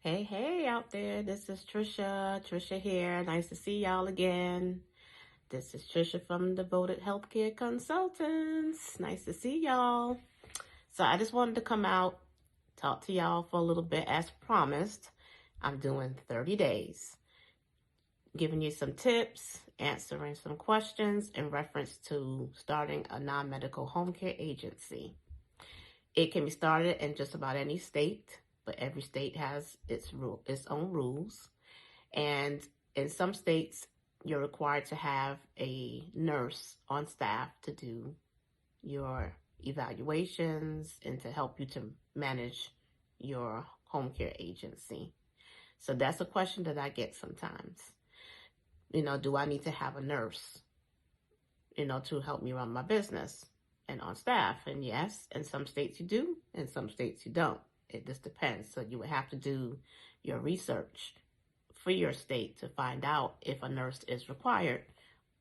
Hey out there. This is Tricia here. Nice to see y'all again. This is Tricia from Devoted Healthcare Consultants. Nice to see y'all. So I just wanted to come out, talk to y'all for a little bit as promised. I'm doing 30 days, giving you some tips, answering some questions in reference to starting a non-medical home care agency. It can be started in just about any state, but every state has its own rules. And in some states, you're required to have a nurse on staff to do your evaluations and to help you to manage your home care agency. So that's a question that I get sometimes. Do I need to have a nurse, to help me run my business and on staff? And yes, in some states you do, in some states you don't. It just depends. So you would have to do your research for your state to find out if a nurse is required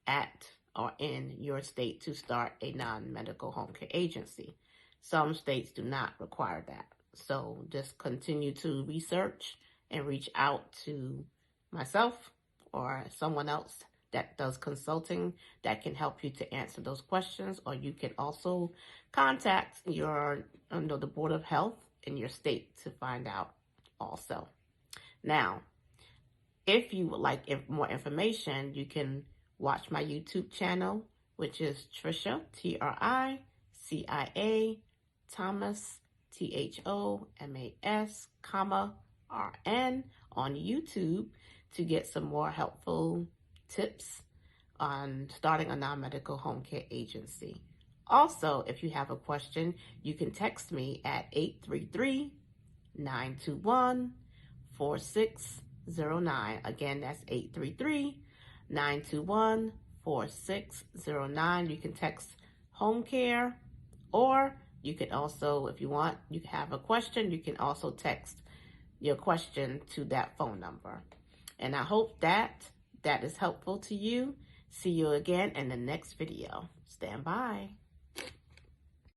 at or in your state to start a non-medical home care agency. Some states do not require that. So just continue to research and reach out to myself or someone else that does consulting that can help you to answer those questions. Or you can also contact the Board of Health in your state to find out also. Now, if you would like more information, you can watch my YouTube channel, which is Tricia, Tricia, Thomas, Thomas, RN on YouTube to get some more helpful tips on starting a non-medical home care agency. Also, if you have a question, you can text me at 833-921-4609. Again, that's 833-921-4609. You can text home care, or you can also, if you want, you have a question, you can also text your question to that phone number. And I hope that is helpful to you. See you again in the next video. Stand by.